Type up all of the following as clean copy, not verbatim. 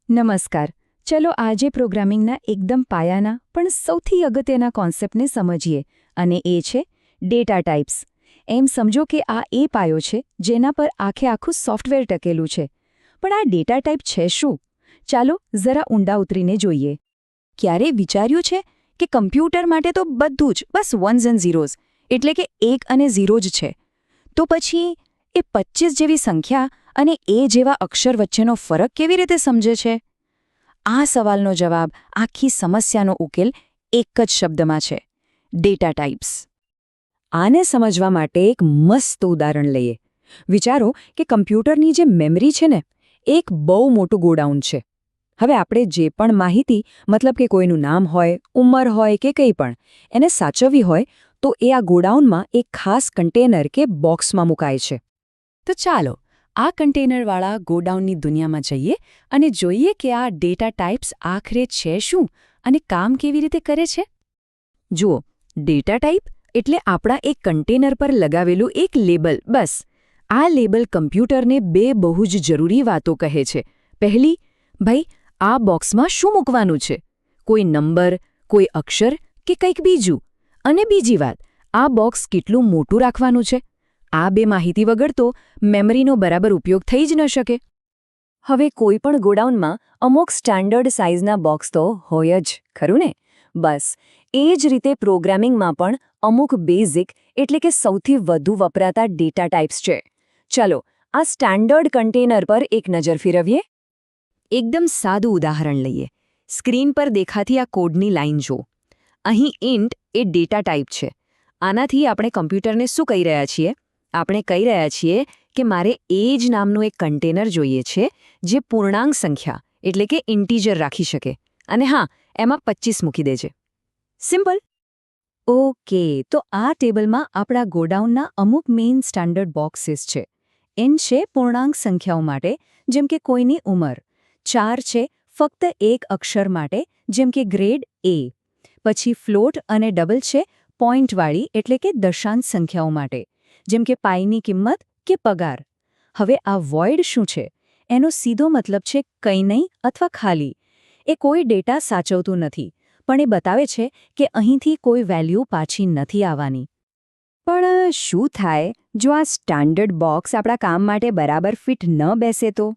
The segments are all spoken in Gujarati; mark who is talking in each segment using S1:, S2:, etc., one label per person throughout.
S1: નમસ્કાર. ચલો આજે પ્રોગ્રામિંગના એકદમ પાયાના પણ સૌથી અગત્યના કોન્સેપ્ટને સમજીએ અને એ છે ડેટા ટાઈપ્સ. એમ સમજો કે આ એ પાયો છે જેના પર આખું સોફ્ટવેર ટકેલું છે. પણ આ ડેટા ટાઈપ છે શું? ચાલો જરા ઊંડા ઉતરીને જોઈએ. ક્યારે વિચાર્યું છે કે કમ્પ્યુટર માટે તો બધું જ બસ વન્સ એન્ડ ઝીરોઝ એટલે કે 1 અને 0 જ છે. તો પછી એ 25 જેવી સંખ્યા અને એ જેવા અક્ષર વચ્ચેનો ફરક કેવી રીતે સમજે છે? આ સવાલનો જવાબ, આખી સમસ્યાનો ઉકેલ એક જ શબ્દમાં છે: ડેટા ટાઈપ્સ. આને સમજવા માટે એક મસ્ત ઉદાહરણ લઈએ. વિચારો કે કમ્પ્યુટરની જે મેમરી છે ને, એક બહુ મોટું ગોડાઉન છે. હવે આપણે જે પણ માહિતી, મતલબ કે કોઈનું નામ હોય, ઉંમર હોય કે કંઈ પણ, એને સાચવવી હોય તો એ આ ગોડાઉનમાં એક ખાસ કન્ટેનર કે બોક્સમાં મુકાય છે. તો ચાલો આ કન્ટેનરવાળા ગોડાઉનની દુનિયામાં જઈએ અને જોઈએ કે આ ડેટા ટાઈપ્સ આખરે છે શું અને કામ કેવી રીતે કરે છે. જુઓ, ડેટા ટાઈપ એટલે આપણા એક કન્ટેનર પર લગાવેલું એક લેબલ. બસ આ લેબલ કમ્પ્યુટરને બે બહુ જ જરૂરી વાતો કહે છે. પહેલી, ભાઈ આ બોક્સમાં શું મૂકવાનું છે? કોઈ નંબર, કોઈ અક્ષર કે કંઈક બીજું? અને બીજી વાત, આ બોક્સ કેટલું મોટું રાખવાનું છે? આ બે માહિતી વગર તો મેમરીનો બરાબર ઉપયોગ થઈ જ ન શકે. હવે કોઈ પણ ગોડાઉનમાં અમુક સ્ટાન્ડર્ડ સાઇઝના બોક્સ તો હોય જ, ખરું ને? બસ એ જ રીતે પ્રોગ્રામિંગમાં પણ અમુક બેઝિક એટલે કે સૌથી વધુ વપરાતા ડેટા ટાઈપ્સ છે. ચલો આ સ્ટાન્ડર્ડ કન્ટેનર પર એક નજર ફેરવીએ. એકદમ સાદું ઉદાહરણ લઈએ. સ્ક્રીન પર દેખાતી આ કોડની લાઇન જુઓ. અહીં ઇન્ટ એ ડેટા ટાઈપ છે. આનાથી આપણે કમ્પ્યુટરને શું કહી રહ્યા છીએ? આપણે કહી રહ્યા છીએ કે મારે એ જ નામનું એક કન્ટેનર જોઈએ છે જે પૂર્ણાંક સંખ્યા એટલે કે ઇન્ટીજર રાખી શકે, અને હા, એમાં 25 મૂકી દેજે. સિમ્પલ. ઓકે, તો આ ટેબલમાં આપણા ગોડાઉનના અમુક મેઇન સ્ટાન્ડર્ડ બોક્સીસ છે. એન છે પૂર્ણાંક સંખ્યાઓ માટે, જેમ કે કોઈની ઉંમર. 4 છે ફક્ત એક અક્ષર માટે, જેમ કે ગ્રેડ A. પછી ફ્લોટ અને ડબલ છે પોઇન્ટવાળી એટલે કે દશાંશ સંખ્યાઓ માટે, જેમ કે પાઈની કિંમત કે પગાર. હવે આ વોઇડ શું છે? એનો સીધો મતલબ છે કંઈ નહીં અથવા ખાલી. એ કોઈ ડેટા સાચવતું નથી, પણ એ બતાવે છે કે અહીંથી કોઈ વેલ્યુ પાછી નથી આવવાની. પણ શું થાય જો આ સ્ટાન્ડર્ડ બોક્સ આપણા કામ માટે બરાબર ફિટ ન બેસે તો?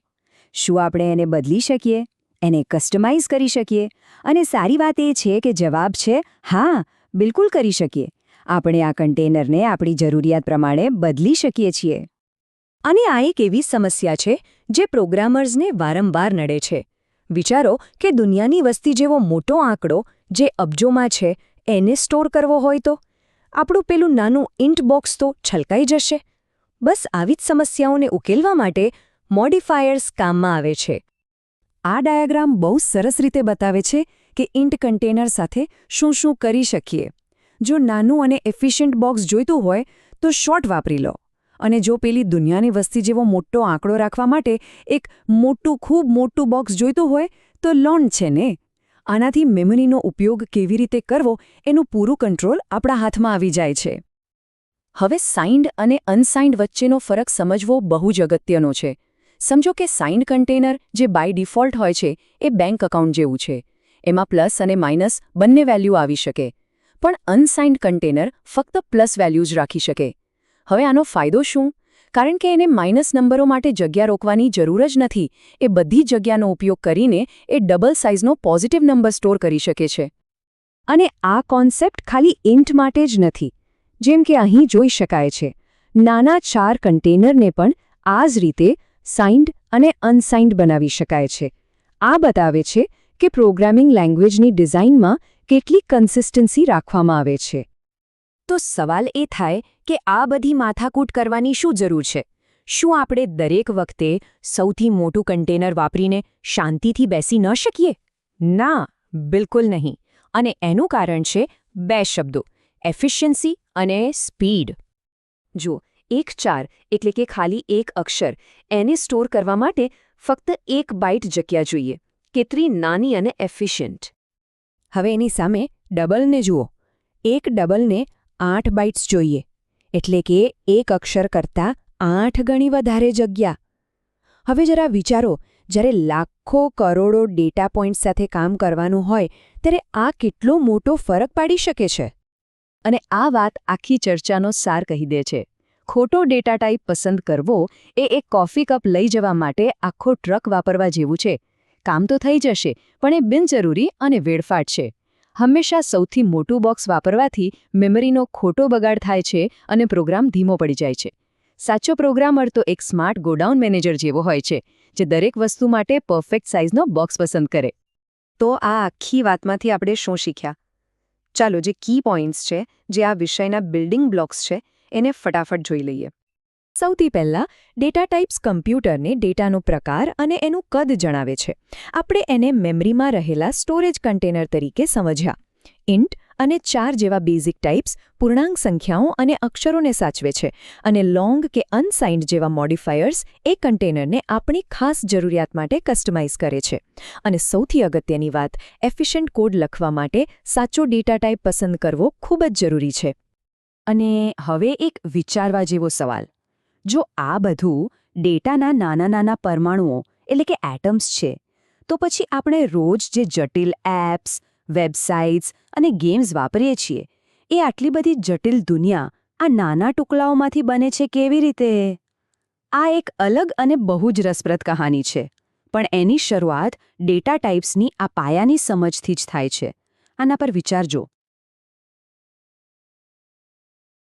S1: શું આપણે એને બદલી શકીએ, એને કસ્ટમાઇઝ કરી શકીએ? અને સારી વાત એ છે કે જવાબ છે હા, બિલકુલ કરી શકીએ. આપણે આ કન્ટેનરને આપણી જરૂરિયાત પ્રમાણે બદલી શકીએ છીએ. અને આ એક એવી સમસ્યા છે જે પ્રોગ્રામર્સને વારંવાર નડે છે. વિચારો કે દુનિયાની વસ્તી જેવો મોટો આંકડો, જે અબજોમાં છે, એને સ્ટોર કરવો હોય તો? આપણું પેલું નાનું ઇન્ટ બોક્સ તો છલકાઈ જશે. બસ આવી જ સમસ્યાઓને ઉકેલવા માટે મોડિફાયર્સ કામમાં આવે છે. આ ડાયાગ્રામ બહુ સરસ રીતે બતાવે છે કે ઇન્ટ કન્ટેનર સાથે શું શું કરી શકીએ. જો નાનું અને એફિશિયન્ટ બોક્સ જોઈતું હોય તો શોર્ટ વાપરી લો, અને જો પેલી દુનિયાની વસ્તી જેવો મોટો આંકડો રાખવા માટે એક ખૂબ મોટું બોક્સ જોઈતું હોય તો લોન છે ને. આનાથી મેમરીનો ઉપયોગ કેવી રીતે કરવો એનું પૂરું કંટ્રોલ આપણા હાથમાં આવી જાય છે. હવે સાઇન્ડ અને અનસાઇન્ડ વચ્ચેનો ફરક સમજવો બહુ જ અગત્યનો છે. સમજો કે સાઇન્ડ કન્ટેનર જે બાય ડિફોલ્ટ હોય છે એ બેંક એકાઉન્ટ જેવું છે. એમાં પ્લસ અને માઇનસ બંને વેલ્યુ આવી શકે. પણ અનસાઇન્ડ કન્ટેનર ફક્ત પ્લસ વેલ્યુ જ રાખી શકે. હવે આનો ફાયદો શું? કારણ કે એને માઇનસ નંબરો માટે જગ્યા રોકવાની જરૂર જ નથી. એ બધી જગ્યાનો ઉપયોગ કરીને એ ડબલ સાઇઝનો પોઝિટિવ નંબર સ્ટોર કરી શકે છે. અને આ કોન્સેપ્ટ ખાલી ઇન્ટ માટે જ નથી. જેમ કે અહીં જોઈ શકાય છે, નાના 4 કન્ટેનરને પણ આ જ રીતે સાઇન્ડ અને અનસાઇન્ડ બનાવી શકાય છે. આ બતાવે છે કે પ્રોગ્રામિંગ લેંગ્વેજની ડિઝાઇનમાં કેટલી કન્સિસ્ટન્સી રાખવામાં આવે છે. તો સવાલ એ થાય કે આ બધી માથાકૂટ કરવાની શું જરૂર છે? શું આપણે દરેક વખતે સૌથી મોટું કન્ટેનર વાપરીને શાંતિથી બેસી ન શકીએ? ના, બિલકુલ નહીં. અને એનું કારણ છે 2 શબ્દો: એફિશિયન્સી અને સ્પીડ. જુઓ, 1 4 એટલે કે ખાલી એક અક્ષર, એને સ્ટોર કરવા માટે ફક્ત 1 બાઇટ જગ્યા જોઈએ. કેટલી નાની અને એફિશિયન્ટ. હવે એની સામે ડબલને જુઓ. એક ડબલને 8 બાઇટ્સ જોઈએ, એટલે કે એક અક્ષર કરતાં 8 ગણી વધારે જગ્યા. હવે જરા વિચારો,
S2: જ્યારે લાખો કરોડો ડેટા પોઈન્ટ્સ સાથે કામ કરવાનું હોય ત્યારે આ કેટલો મોટો ફરક પાડી શકે છે.
S1: અને આ વાત આખી ચર્ચાનો સાર કહી દે છે. ખોટો ડેટા ટાઈપ પસંદ કરવો એ એક કોફી કપ લઈ જવા માટે આખો ટ્રક વાપરવા જેવું છે. કામ તો થઈ જશે, પણ એ બિનજરૂરી અને વેડફાટ છે. હંમેશા સૌથી મોટું બોક્સ વાપરવાથી મેમરીનો ખોટો બગાડ થાય છે અને પ્રોગ્રામ ધીમો પડી જાય છે. સાચો પ્રોગ્રામર તો એક સ્માર્ટ ગોડાઉન મેનેજર જેવો હોય છે, જે દરેક વસ્તુ માટે પરફેક્ટ સાઇઝનો બોક્સ પસંદ કરે.
S2: તો આ આખી વાતમાંથી આપણે શું શીખ્યા? ચાલો, જે કી પોઈન્ટ્સ છે, જે આ વિષયના બિલ્ડિંગ બ્લોક્સ છે, એને ફટાફટ જોઈ લઈએ. સૌથી પહેલાં, ડેટા ટાઈપ્સ કમ્પ્યુટરને ડેટાનો પ્રકાર અને એનું કદ જણાવે છે. આપણે એને મેમરીમાં રહેલા સ્ટોરેજ કન્ટેનર તરીકે સમજ્યા. ઇન્ટ અને 4 જેવા બેઝિક ટાઈપ્સ પૂર્ણાંક સંખ્યાઓ અને અક્ષરોને સાચવે છે, અને લોંગ કે અનસાઇન્ડ જેવા મોડિફાયર્સ એ કન્ટેનરને આપણી ખાસ જરૂરિયાત માટે કસ્ટમાઇઝ કરે છે. અને સૌથી અગત્યની વાત, એફિશિયન્ટ કોડ લખવા માટે સાચો ડેટા ટાઈપ પસંદ કરવો ખૂબ જ જરૂરી છે. અને હવે એક વિચારવા જેવો સવાલ. જો આ બધું ડેટાના નાના પરમાણુઓ એટલે કે એટમ્સ છે, તો પછી આપણે રોજ જે જટિલ એપ્સ, વેબસાઇટ્સ અને ગેમ્સ વાપરીએ છીએ, એ આટલી બધી જટિલ દુનિયા આ નાના ટુકડાઓમાંથી બને છે કેવી રીતે? આ એક અલગ અને બહુ જ રસપ્રદ કહાની છે. પણ એની શરૂઆત ડેટા ટાઈપ્સની આ પાયાની સમજથી જ થાય છે. આના પર વિચારજો.